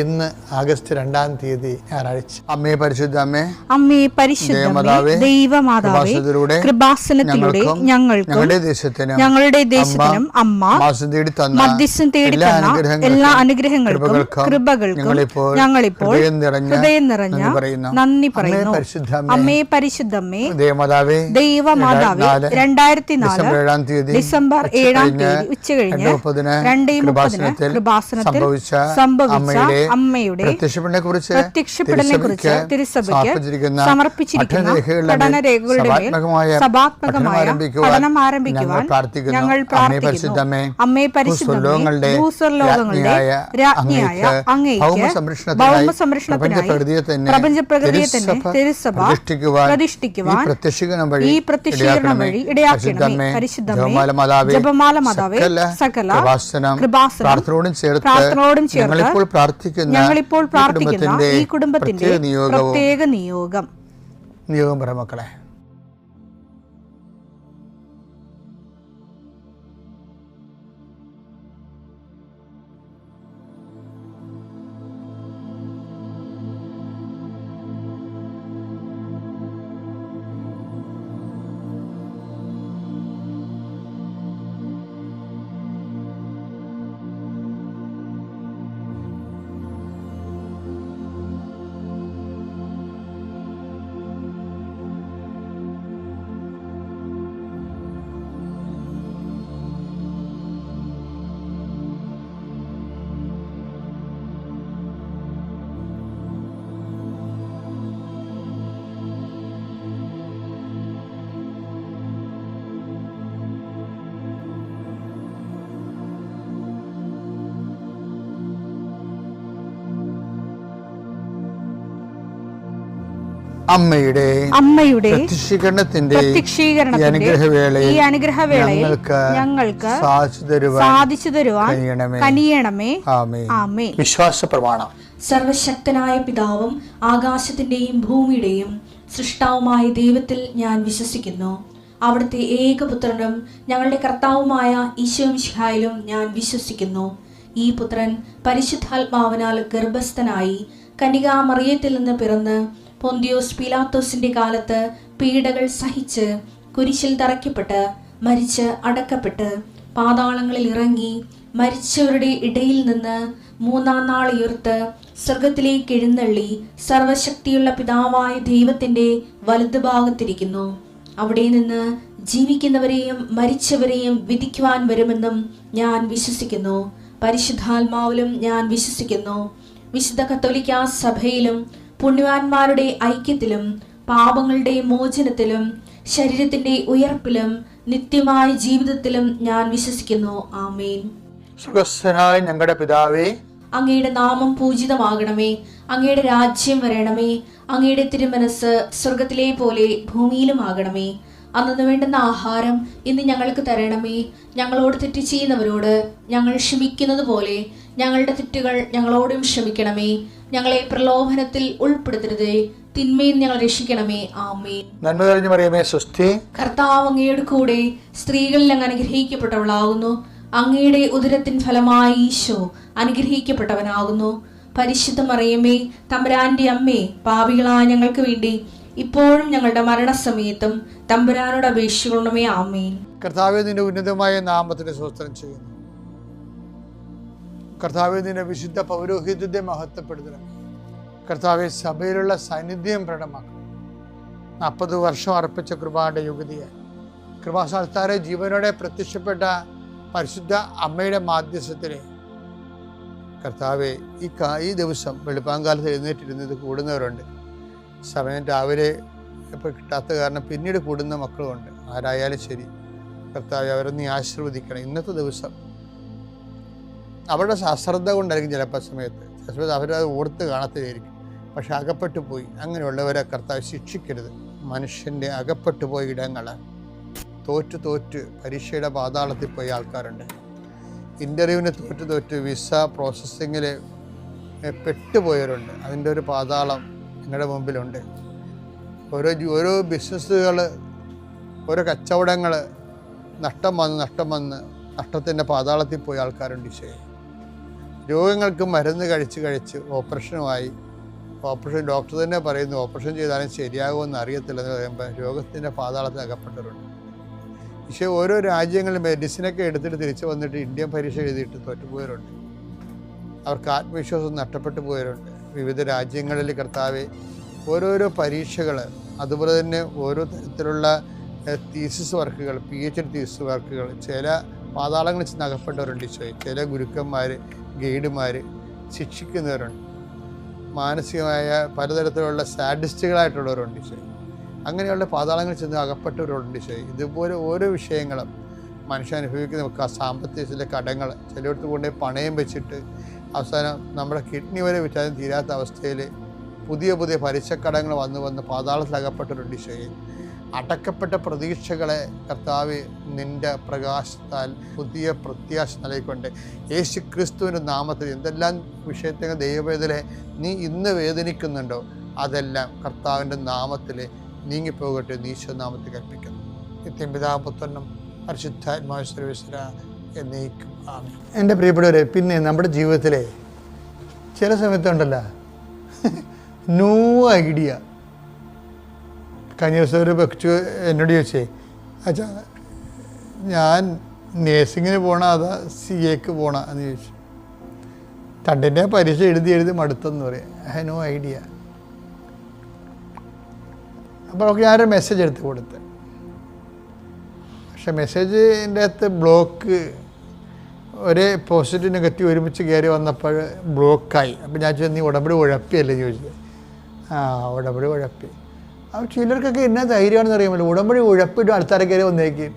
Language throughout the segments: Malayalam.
ഇന്ന് ആഗസ്റ്റ് 2-ാം തീയതി ഞായറാഴ്ച. അമ്മേ പരിശുദ്ധ അമ്മേ, അമ്മേ പരിശുദ്ധ ദൈവമാതാവേ, കൃപാസനത്തിലൂടെ ഞങ്ങൾക്കും ഞങ്ങളുടെ ദേശത്തിനും അമ്മ മധ്യസ്ഥം തേടി തന്ന എല്ലാ അനുഗ്രഹങ്ങൾക്കും കൃപകൾക്കും ഞങ്ങളിപ്പോൾ ഹൃദയം നിറഞ്ഞ നന്ദി പറയുന്നു. അമ്മേ പരിശുദ്ധമ്മേ ദൈവമാതാവേ, 2004 ഡിസംബർ 7-ാം തീയതി ഉച്ചകഴിഞ്ഞ് 2:30 കൃപാസനത്തിൽ സംഭവിച്ച അമ്മയുടെ പ്രത്യക്ഷപ്പെടലിനെക്കുറിച്ച് തിരുസഭയ്ക്ക് സമർപ്പിച്ചിരിക്കുന്ന പഠനരേഖകളുടെ മേൽ സഭാത്മകമായ പഠനം ആരംഭിക്കുവാൻ ഞങ്ങൾ പ്രാർത്ഥിക്കുന്നു. അമ്മേ പരിശുദ്ധമേ, ഭൂസ്വർലോകങ്ങളുടെ രാജ്ഞിയായ അങ്ങേയ്ക്ക് ഭൗമസംരക്ഷണത്തിനായി പ്രപഞ്ചപ്രകൃതിയെ തന്നെ തിരുസഭ പ്രതിഷ്ഠിക്കുവാൻ ഈ പ്രത്യക്ഷീകരണം വഴി ഇടയാക്കണമേ. പരിശുദ്ധമേ, ജപമാല മാതാവേ, സകല കൃപാസനം പ്രാർത്ഥനയോടും ചേർത്ത് ഞങ്ങളിപ്പോൾ പ്രാർത്ഥിക്കുന്ന ഈ കുടുംബത്തിന്റെ പ്രത്യേക നിയോഗം മക്കളെ. അമ്മയുടെ പ്രത്യക്ഷീകരണത്തിന്റെ ഈ അനുഗ്രഹവേളയിൽ ഞങ്ങൾക്ക് സാധിച്ചു തരുവാൻ കനിയണമേ. ആമേൻ. വിശ്വാസ പ്രമാണം. സർവശക്തനായ പിതാവും ആകാശത്തിന്റെയും ഭൂമിയുടെയും സൃഷ്ടാവുമായ ദൈവത്തിൽ ഞാൻ വിശ്വസിക്കുന്നു. അവിടുത്തെ ഏകപുത്രനും ഞങ്ങളുടെ കർത്താവുമായ ഈശോമിശിഹായിലും ഞാൻ വിശ്വസിക്കുന്നു. ഈ പുത്രൻ പരിശുദ്ധാത്മാവിനാൽ ഗർഭസ്ഥനായി കന്യകാമറിയത്തിൽ നിന്ന് പിറന്ന് പൊന്തിയോസ് പീലാത്തോസിന്റെ കാലത്ത് പീഡകൾ സഹിച്ച് കുരിശിൽ തറയ്ക്കപ്പെട്ട് മരിച്ച് അടക്കപ്പെട്ട് പാതാളങ്ങളിൽ ഇറങ്ങി മരിച്ചവരുടെ ഇടയിൽ നിന്ന് 3-ാം നാൾ ഉയർത്ത് സ്വർഗത്തിലേക്ക് എഴുന്നള്ളി സർവശക്തിയുള്ള പിതാവായ ദൈവത്തിന്റെ വലതുഭാഗത്തിരിക്കുന്നു. അവിടെ നിന്ന് ജീവിക്കുന്നവരെയും മരിച്ചവരെയും വിധിക്കുവാൻ വരുമെന്നും ഞാൻ വിശ്വസിക്കുന്നു. പരിശുദ്ധാത്മാവിലും ഞാൻ വിശ്വസിക്കുന്നു. വിശുദ്ധ കത്തോലിക്കാ സഭയിലും പുണ്യവാന്മാരുടെ ഐക്യത്തിലും പാപങ്ങളുടെ മോചനത്തിലും ശരീരത്തിന്റെ ഉയർപ്പിലും നിത്യമായ ജീവിതത്തിലും ഞാൻ വിശ്വസിക്കുന്നു. ആമേൻ. സ്വർഗ്ഗസ്ഥനായ ഞങ്ങളുടെ പിതാവേ, അങ്ങയുടെ നാമം പൂജിതമാകണമേ. അങ്ങയുടെ രാജ്യം വരണമേ. അങ്ങയുടെ തിരുമനസ് സ്വർഗത്തിലെ പോലെ ഭൂമിയിലും ആകണമേ. അന്നു വേണ്ടുന്ന ആഹാരം ഇന്ന് ഞങ്ങൾക്ക് തരണമേ. ഞങ്ങളോട് തെറ്റ് ചെയ്യുന്നവരോട് ഞങ്ങൾ ക്ഷമിക്കുന്നത് പോലെ ഞങ്ങളുടെ തെറ്റുകൾ ഞങ്ങളോടും ക്ഷമിക്കണമേ. ഞങ്ങളെ പ്രലോഭനത്തിൽ ഉൾപ്പെടുത്തരുതേ, തിന്മയിൽ ഞങ്ങൾ രക്ഷിക്കണമേ. ആമേൻ. നന്മ നിറഞ്ഞ മറിയമേ, സ്വസ്തി. കർത്താവ് അങ്ങയുടെ കൂടെ സ്ത്രീകളിൽ അങ്ങ് അനുഗ്രഹിക്കപ്പെട്ടവളാകുന്നു. അങ്ങയുടെ ഉദരത്തിൻ ഫലമായി ഈശോ അനുഗ്രഹിക്കപ്പെട്ടവനാകുന്നു. പരിശുദ്ധ മറിയമേ, തമ്പുരാന്റെ അമ്മേ, പാപികളായ ഞങ്ങൾക്ക് വേണ്ടി ഇപ്പോഴും ഞങ്ങളുടെ മരണസമയത്തും തമ്പുരാനോട് അപേക്ഷിക്കണമേ. ആമേൻ. കർത്താവേ, നിന്റെ ഉന്നതമായ നാമത്തിന് സ്തോത്രം ചെയ്യുന്നു. കർത്താവേ, നിന്റെ വിശുദ്ധ പൗരോഹിത്യത്തെ മഹത്വപ്പെടുത്തണം. കർത്താവെ, സഭയിലുള്ള സാന്നിധ്യം പ്രകടമാക്കണം. 40 വർഷം അർപ്പിച്ച കൃപയുടെ യുഗതിയായി കൃപാസ്ഥാനത്താരെ ജീവനോടെ പ്രത്യക്ഷപ്പെട്ട പരിശുദ്ധ അമ്മയുടെ മാധ്യസ്ഥത്തിലെ കർത്താവെ, ഈ ദിവസം വെളുപ്പാങ്കാലത്ത് എഴുന്നേറ്റിരുന്നത് കൂടുന്നവരുണ്ട്. സമയം രാവിലെ ഇപ്പോൾ കിട്ടാത്ത കാരണം പിന്നീട് കൂടുന്ന മക്കളുമുണ്ട്. ആരായാലും ശരി കർത്താവെ, അവരെ നീ ആശീർവദിക്കണം. ഇന്നത്തെ ദിവസം അവരുടെ അശ്രദ്ധ കൊണ്ടായിരിക്കും ചിലപ്പോൾ സമയത്ത് അവരത് ഓർത്ത് കാണത്തില്ലായിരിക്കും. പക്ഷെ അകപ്പെട്ടു പോയി. അങ്ങനെയുള്ളവരെ കർത്താവ് ശിക്ഷിക്കരുത്. മനുഷ്യൻ്റെ അകപ്പെട്ടു പോയ ഇടങ്ങൾ തോറ്റ് പരീക്ഷയുടെ പാതാളത്തിൽ പോയ ആൾക്കാരുണ്ട്. ഇൻ്റർവ്യൂവിന് തോറ്റ് വിസ പ്രോസസ്സിങ്ങിൽ പെട്ടുപോയവരുണ്ട്. അതിൻ്റെ ഒരു പാതാളം നിങ്ങളുടെ മുമ്പിലുണ്ട്. ഓരോ ബിസിനസ്സുകൾ, ഓരോ കച്ചവടങ്ങൾ നഷ്ടം വന്ന് നഷ്ടത്തിൻ്റെ പാതാളത്തിൽ പോയ ആൾക്കാരുണ്ട്. ഈശോയെ, രോഗങ്ങൾക്ക് മരുന്ന് കഴിച്ച് ഓപ്പറേഷനുമായി. ഓപ്പറേഷൻ ഡോക്ടർ തന്നെ പറയുന്നു ഓപ്പറേഷൻ ചെയ്താലും ശരിയാകുമെന്ന് അറിയത്തില്ലെന്ന് പറയുമ്പോൾ രോഗത്തിൻ്റെ പാതാളത്തിൽ അകപ്പെട്ടവരുണ്ട്. പക്ഷേ ഓരോ രാജ്യങ്ങളിൽ മെഡിസിനൊക്കെ എടുത്തിട്ട് തിരിച്ചു വന്നിട്ട് ഇന്ത്യൻ പരീക്ഷ എഴുതിയിട്ട് തോറ്റുപോയവരുണ്ട്. അവർക്ക് ആത്മവിശ്വാസം നഷ്ടപ്പെട്ടു പോയവരുണ്ട്. വിവിധ രാജ്യങ്ങളിൽ കർത്താവെ ഓരോരോ പരീക്ഷകൾ, അതുപോലെ തന്നെ ഓരോ തരത്തിലുള്ള തീസിസ് വർക്കുകൾ, PhD തീസിസ് വർക്കുകൾ, ചില പാതാളങ്ങളിൽ ചെന്ന് അകപ്പെട്ടവരുണ്ട് ഈശോയെ. ചില ഗുരുക്കന്മാർ, ഗൈഡുമാർ ശിക്ഷിക്കുന്നവരുണ്ട്. മാനസികമായ പലതരത്തിലുള്ള സാഡിസ്റ്റുകളായിട്ടുള്ളവരുണ്ട് ഈശോയെ. അങ്ങനെയുള്ള പാതാളങ്ങളിൽ ചെന്ന് അകപ്പെട്ടവരുണ്ട് ഈശോയെ. ഇതുപോലെ ഓരോ വിഷയങ്ങളും മനുഷ്യൻ അനുഭവിക്കുന്ന സാമ്പത്തിക ചില കടങ്ങൾ, ചിലയിടത്ത് കൊണ്ട് പണയം വെച്ചിട്ട് അവസാനം നമ്മുടെ കിഡ്നി വരെ വിറ്റാലും തീരാത്ത അവസ്ഥയിൽ പുതിയ പലിശക്കടങ്ങൾ വന്ന് പാതാളത്തിൽ അകപ്പെട്ടവരുണ്ട് ഈശോയെ. അടക്കപ്പെട്ട പ്രതീക്ഷകളെ കർത്താവ് നിൻ്റെ പ്രകാശത്താൽ പുതിയ പ്രത്യാശ നൽകിക്കൊണ്ട് യേശു ക്രിസ്തുവിൻ്റെ നാമത്തിൽ എന്തെല്ലാം വിഷയത്തെ ദൈവവേദനെ നീ ഇന്ന് വേദനിക്കുന്നുണ്ടോ അതെല്ലാം കർത്താവിൻ്റെ നാമത്തിൽ നീങ്ങിപ്പോകട്ടെ എന്ന് ഈശോ നാമത്തിൽ കൽപ്പിക്കുന്നു. നിത്യം പിതാവും പുത്രനും പരിശുദ്ധാത്മാവും സർവ്വേശ്വര എന്നേക്കും ആമേൻ. എൻ്റെ പ്രിയപ്പെട്ടവരെ, പിന്നെ നമ്മുടെ ജീവിതത്തിലെ ചില സമയത്തുണ്ടല്ലോ നോ ഐഡിയ. കഴിഞ്ഞ ദിവസം ഒരു വ്യക്തി എന്നോട് ചോദിച്ചേ, അച്ഛാ ഞാൻ നേഴ്സിങ്ങിന് പോകണോ അതാ CAക്ക് പോകണോ എന്ന് ചോദിച്ചു. തണ്ടിൻ്റെ പരീക്ഷ എഴുതി മടുത്തെന്ന് പറയാം. I know idea. അപ്പോൾ അവർക്ക് ഞാനൊരു മെസ്സേജ് എടുത്ത് കൊടുത്ത്. പക്ഷെ മെസ്സേജിൻ്റെ അകത്ത് ബ്ലോക്ക്, ഒരേ പോസിറ്റീവ് നെഗറ്റീവ് ഒരുമിച്ച് കയറി വന്നപ്പോൾ ബ്ലോക്കായി. അപ്പോൾ ഞാൻ ചോദിച്ചു നീ ഉടമ്പടി ഉഴപ്പിയല്ലേ ചോദിച്ചത്. ഉടമ്പടി ഉഴപ്പി. അപ്പോൾ ചിലർക്കൊക്കെ എന്നാ ധൈര്യമാണെന്ന് അറിയാമല്ലോ. ഉടമ്പടി ഉഴപ്പിട്ട് അടുത്താരെ കയറി വന്നേക്കും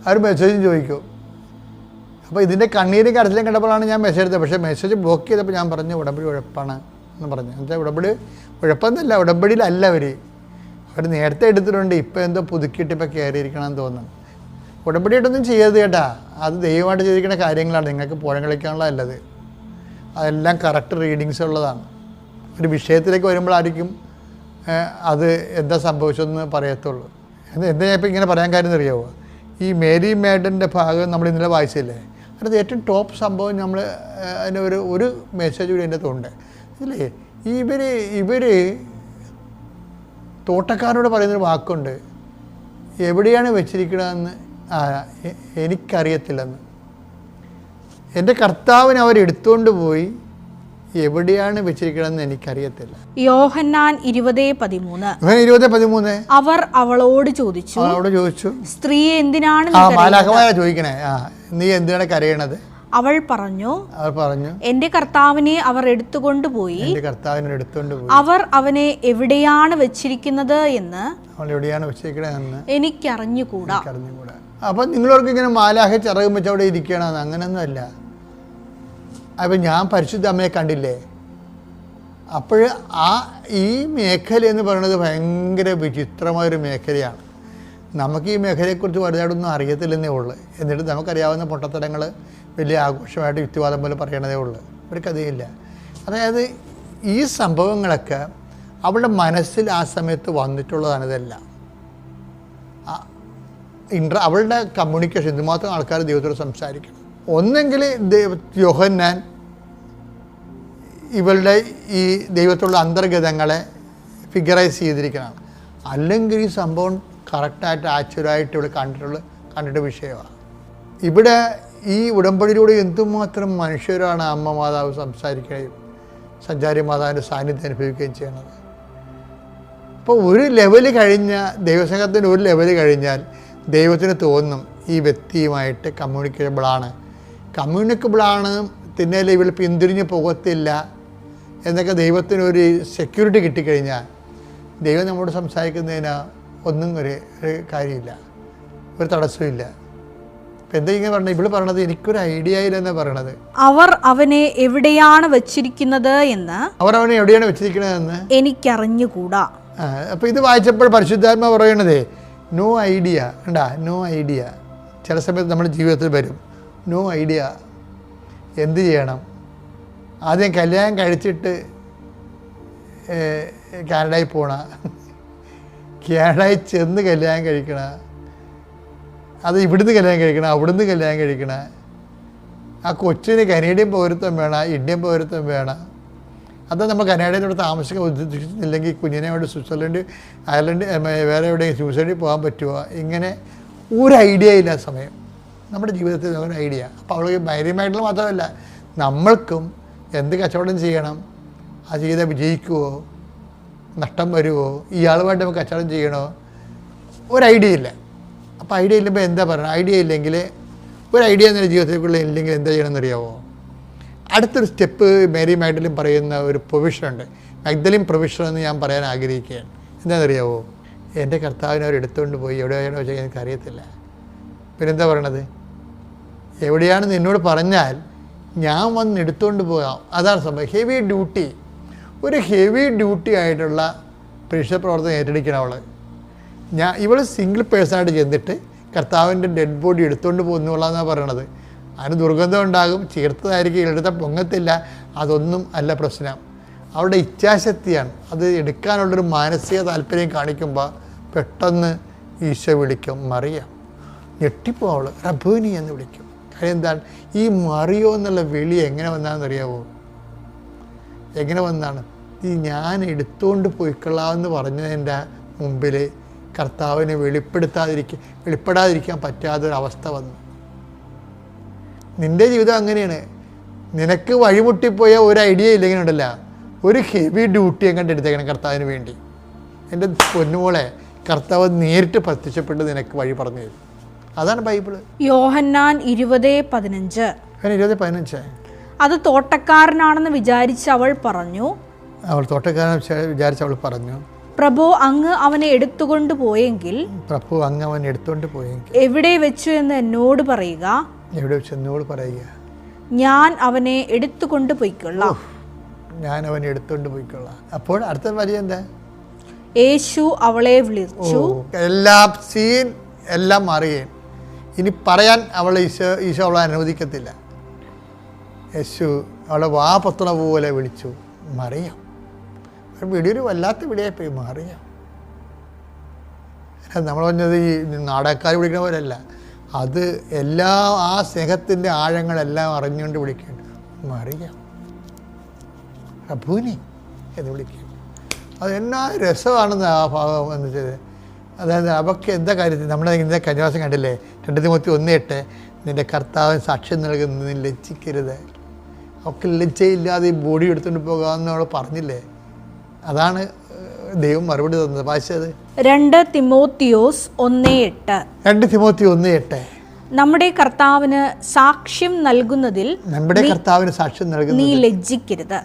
അവർ മെസ്സേജും ചോദിക്കും. അപ്പോൾ ഇതിൻ്റെ കണ്ണീരും കരച്ചിലും കണ്ടപ്പോഴാണ് ഞാൻ മെസ്സേജ് എടുത്തത്. പക്ഷേ മെസ്സേജ് ബ്ലോക്ക് ചെയ്തപ്പോൾ ഞാൻ പറഞ്ഞു ഉടമ്പടി ഉഴപ്പാണ് എന്ന് പറഞ്ഞു. എന്നുവെച്ചാൽ ഉടമ്പടി ഉഴപ്പൊന്നുമില്ല, ഉടമ്പടിയിലല്ല അവർ നേരത്തെ എടുത്തിട്ടുണ്ട്. ഇപ്പോൾ എന്തോ പുതുക്കിയിട്ട് ഇപ്പോൾ കയറിയിരിക്കണമെന്ന് തോന്നുന്നു. ഉടമ്പടിയായിട്ടൊന്നും ചെയ്യരുത് കേട്ടാ. അത് ദൈവമായിട്ട് ചെയ്തിരിക്കുന്ന കാര്യങ്ങളാണ്. നിങ്ങൾക്ക് പുഴം കളിക്കാനുള്ളതല്ലത്. അതെല്ലാം കറക്റ്റ് റീഡിങ്സ് ഉള്ളതാണ്. ഒരു വിഷയത്തിലേക്ക് വരുമ്പോഴായിരിക്കും അത് എന്താ സംഭവിച്ചതെന്ന് പറയത്തുള്ളൂ. എന്താ ഞാൻ ഇപ്പോൾ ഇങ്ങനെ പറയാൻ കാര്യം അറിയാമോ? ഈ മേരി മേഡൻ്റെ ഭാഗം നമ്മൾ ഇന്നലെ വായിച്ചില്ലേ, അതിനകത്ത് ഏറ്റവും ടോപ്പ് സംഭവം നമ്മൾ അതിൻ്റെ ഒരു മെസ്സേജ് കൂടി അതിൻ്റെ അകത്തുണ്ട് ഇല്ലേ. ഇവർ തോട്ടക്കാരോട് പറയുന്നൊരു വാക്കുണ്ട്, എവിടെയാണ് വെച്ചിരിക്കണമെന്ന് എനിക്കറിയത്തില്ലെന്ന്. എൻ്റെ കർത്താവിന് അവരെടുത്തുകൊണ്ട് പോയി എവിടെയാണ് വെച്ചിരിക്കണമെന്ന് എനിക്കറിയത്തില്ല. യോഹന്നാൻ 20:13 അവർ അവളോട് ചോദിച്ചു സ്ത്രീയെ എന്തിനാണ് ചോദിക്കണേ, നീ എന്തിനാണ് കരയണത്? അവൾ പറഞ്ഞു എന്റെ കർത്താവിനെ അവർ എടുത്തുകൊണ്ടുപോയി അവർ അവനെ എവിടെയാണ് വെച്ചിരിക്കുന്നത് എന്ന് എനിക്കറിഞ്ഞുകൂടാ. അപ്പൊ നിങ്ങളോർക്ക് ഇങ്ങനെ മാലാഖ ചിറകും വെച്ച് അവിടെ ഇരിക്കണമെന്ന് അങ്ങനൊന്നും അല്ല. അപ്പം ഞാൻ പരിശുദ്ധ അമ്മയെ കണ്ടില്ലേ. അപ്പോൾ ഈ മേഖല എന്ന് പറയുന്നത് ഭയങ്കര വിചിത്രമായൊരു മേഖലയാണ്. നമുക്ക് ഈ മേഖലയെക്കുറിച്ച് വലുതായിട്ടൊന്നും അറിയത്തില്ലെന്നേ ഉള്ളൂ. എന്നിട്ട് നമുക്കറിയാവുന്ന പൊട്ടത്തരങ്ങൾ വലിയ ആഘോഷമായിട്ട് യുക്തിവാദം പോലെ പറയണതേ ഉള്ളൂ. ഒരു കഥയില്ല. അതായത് ഈ സംഭവങ്ങളൊക്കെ അവളുടെ മനസ്സിൽ ആ സമയത്ത് വന്നിട്ടുള്ളതാണ്. ഇതെല്ലാം അവളുടെ കമ്മ്യൂണിക്കേഷൻ എന്തുമാത്രം ആൾക്കാർ ദൈവത്തോട് സംസാരിക്കണം. ഒന്നെങ്കിൽ യോഹന്നാൻ ഇവളുടെ ഈ ദൈവത്തിലുള്ള അന്തർഗതങ്ങളെ ഫിഗറൈസ് ചെയ്തിരിക്കണം. അല്ലെങ്കിൽ ഈ സംഭവം കറക്റ്റായിട്ട് ആക്ച്വലായിട്ട് ഇവിടെ കണ്ടിട്ട് വിഷയമാണ്. ഇവിടെ ഈ ഉടമ്പടിയിലൂടെ എന്തുമാത്രം മനുഷ്യരാണ് അമ്മ മാതാവ് സംസാരിക്കുകയും സഞ്ചാരി മാതാവിൻ്റെ സാന്നിധ്യം അനുഭവിക്കുകയും ചെയ്യണത്. അപ്പോൾ ഒരു ലെവൽ കഴിഞ്ഞാൽ ദൈവസംഘത്തിന് ഒരു ലെവൽ കഴിഞ്ഞാൽ ദൈവത്തിന് തോന്നും ഈ വ്യക്തിയുമായിട്ട് കമ്മ്യൂണിക്കബിളാണ് തിന്നേൽ ഇവൾ പിന്തിരിഞ്ഞ് പോകത്തില്ല എന്നൊക്കെ ദൈവത്തിനൊരു സെക്യൂരിറ്റി കിട്ടിക്കഴിഞ്ഞാൽ ദൈവം നമ്മോട് സംസാരിക്കുന്നതിന് ഒന്നും ഒരു കാര്യമില്ല, ഒരു തടസ്സമില്ല. അപ്പം എന്താ ഇങ്ങനെ പറഞ്ഞത്? ഇവള് പറയണത് എനിക്കൊരു ഐഡിയ ഇല്ലെന്നാ പറയണത്. അവർ അവനെ എവിടെയാണ് വെച്ചിരിക്കുന്നത് എന്ന് എനിക്കറിഞ്ഞുകൂടാ. അപ്പം ഇത് വായിച്ചപ്പോൾ പരിശുദ്ധാത്മ പറയണതേ നോ ഐഡിയ. നോ ഐഡിയ ചില സമയത്ത് നമ്മുടെ ജീവിതത്തിൽ വരും. No idea. എന്ത് ചെയ്യണം? ആദ്യം കല്യാണം കഴിച്ചിട്ട് കാനഡയിൽ പോണ, കാനഡയിൽ ചെന്ന് കല്യാണം കഴിക്കണ, അത് ഇവിടുന്ന് കല്യാണം കഴിക്കണം, അവിടുന്ന് കല്യാണം കഴിക്കണ, ആ കൊച്ചിന് കനേഡിയൻ പൗരത്വം വേണം, ഇന്ത്യൻ പൗരത്വം വേണം. അത് നമ്മൾ കനേഡയിലൂടെ താമസിക്കാൻ ഉദ്ദേശിച്ചില്ലെങ്കിൽ കുഞ്ഞിനെ കൊണ്ട് സ്വിറ്റ്സർലൻഡ്, അയർലൻഡ്, വേറെ എവിടെയെങ്കിലും ന്യൂസിലൻഡിൽ പോകാൻ പറ്റുമോ? ഇങ്ങനെ ഒരു ഐഡിയ ഇല്ല സമയം നമ്മുടെ ജീവിതത്തിൽ ഒരു ഐഡിയ. അപ്പോൾ അവൾക്ക് ധൈര്യമായിട്ടുള്ള മാത്രമല്ല, നമ്മൾക്കും എന്ത് കച്ചവടം ചെയ്യണം, അത് ചെയ്താൽ വിജയിക്കുമോ, നഷ്ടം വരുമോ, ഇയാളുമായിട്ട് നമുക്ക് കച്ചവടം ചെയ്യണോ, ഒരു ഐഡിയ ഇല്ല. അപ്പോൾ ഐഡിയ ഇല്ലുമ്പോൾ എന്താ പറയുക? ഐഡിയ ഇല്ലെങ്കിൽ, ഒരു ഐഡിയ എന്നൊരു ജീവിതത്തിലേക്കുള്ള ഇല്ലെങ്കിൽ എന്താ ചെയ്യണമെന്നറിയാമോ? അടുത്തൊരു സ്റ്റെപ്പ് മേരി മാഗ്ദലിൻ പറയുന്ന ഒരു പ്രൊവിഷനുണ്ട്. മാഗ്ദലിൻ പ്രൊവിഷൻ എന്ന് ഞാൻ പറയാൻ ആഗ്രഹിക്കുകയാണ്. എന്താണെന്നറിയാമോ? എൻ്റെ കർത്താവിനെ അവർ എടുത്തുകൊണ്ട് പോയി, എവിടെയാണോ വെച്ചാൽ എനിക്കറിയത്തില്ല. പിന്നെന്താ പറയണത്? എവിടെയാണെന്ന് എന്നോട് പറഞ്ഞാൽ ഞാൻ വന്ന് എടുത്തുകൊണ്ട് പോകാം. അതാണ് സംഭവം. ഹെവി ഡ്യൂട്ടി, ഒരു ഹെവി ഡ്യൂട്ടി ആയിട്ടുള്ള പരീക്ഷ പ്രവർത്തനം ഏറ്റെടുക്കണം അവൾ. ഇവൾ സിംഗിൾ പേഴ്സണായിട്ട് ചെന്നിട്ട് കർത്താവിൻ്റെ ഡെഡ് ബോഡി എടുത്തുകൊണ്ട് പോകുന്നുള്ളതെന്നാണ് പറയണത്. അതിന് ദുർഗന്ധം ഉണ്ടാകും, ചേർത്തതായിരിക്കും, എടുത്ത പൊങ്ങത്തില്ല, അതൊന്നും അല്ല പ്രശ്നം. അവളുടെ ഇച്ഛാശക്തിയാണ്. അത് എടുക്കാനുള്ളൊരു മാനസിക താല്പര്യം കാണിക്കുമ്പോൾ പെട്ടെന്ന് ഈശോ വിളിക്കും, മറിയാം. ഞെട്ടിപ്പോ അവൾ റബ്ബൂനി എന്ന് വിളിക്കും. കാര്യം എന്താണ്? ഈ മറിയോ എന്നുള്ള വിളി എങ്ങനെ വന്നാണെന്നറിയാവോ? എങ്ങനെ വന്നാണ്? ഈ ഞാൻ എടുത്തുകൊണ്ട് പോയിക്കൊള്ളാമെന്ന് പറഞ്ഞതിൻ്റെ മുമ്പിൽ കർത്താവിനെ വെളിപ്പെടാതിരിക്കാൻ പറ്റാത്തൊരവസ്ഥ വന്നു. നിൻ്റെ ജീവിതം അങ്ങനെയാണ്. നിനക്ക് വഴിമുട്ടിപ്പോയ ഒരു ഐഡിയ ഇല്ലെങ്കിൽ ഉണ്ടല്ല, ഒരു ഹെവി ഡ്യൂട്ടി എങ്ങോട്ട് എടുത്തേക്കണം കർത്താവിന് വേണ്ടി. എൻ്റെ പൊന്നുമോളെ, കർത്താവ് നേരിട്ട് പ്രത്യക്ഷപ്പെട്ട് നിനക്ക് വഴി പറഞ്ഞു തരും. അതാണ് ബൈബിള്. യോഹന്നാൻ 20:15. 20:15. അത് തോട്ടക്കാരനാണെന്ന് വിചാരിച്ച് അവൾ പറഞ്ഞു. പ്രഭു അങ്ങ് അവനെ എടുത്തുകൊണ്ട് പോയെങ്കിൽ എവിടെ വെച്ചു എന്ന് എന്നോട് പറയുക. ഞാൻ അവനെ എടുത്തുകൊണ്ട് പോയിക്കൊള്ളാം. അപ്പോൾ അടുത്ത വരി എന്താ? യേശു അവളെ വിളിച്ചു. എല്ലാം മാറിയേ. ഇനി പറയാൻ ഈശോ അവളെ അനുവദിക്കത്തില്ല. യേശു അവളെ വാ പൊത്തണ പോലെ വിളിച്ചു, മറിയാം. വീടിയൊരു വല്ലാത്ത വിടിയായിപ്പോയി, മറിയാം. നമ്മൾ പറഞ്ഞത് ഈ നാടകക്കാർ വിളിക്കുന്ന പോലെയല്ല, അത് ആ സ്നേഹത്തിൻ്റെ ആഴങ്ങളെല്ലാം അറിഞ്ഞുകൊണ്ട് വിളിക്കേണ്ടത്, മറിയാം റബ്ബൂനി എന്ന് വിളിക്കുക. അത് എന്നാ രസമാണെന്ന് ആ ഭാഗം എന്ന് വെച്ചത്. അതായത് അവർക്ക് എന്താ കാര്യത്തിൽ നമ്മൾ ഇന്നത്തെ കന്യാസം കണ്ടില്ലേ, 2 തിമോത്തി 1:8, നിൻ്റെ കർത്താവിന് സാക്ഷ്യം നൽകുന്നത് നീ ലജ്ജിക്കരുത്. അവർക്ക് ലജ്ജയില്ലാതെ ഈ ബോഡി എടുത്തുകൊണ്ട് പോകാമെന്ന് അവൾ പറഞ്ഞില്ലേ. അതാണ് ദൈവം മറുപടി തന്നത്. വായിച്ചത് 2 തിമോത്തിയോസ് 1:8. നമ്മുടെ കർത്താവിന് സാക്ഷ്യം നൽകുന്നതിൽ നീ ലജ്ജിക്കരുത്.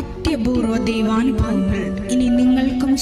അത്യപൂർവ ദൈവാനുഭവങ്ങൾ ഇനി നിങ്ങൾക്കും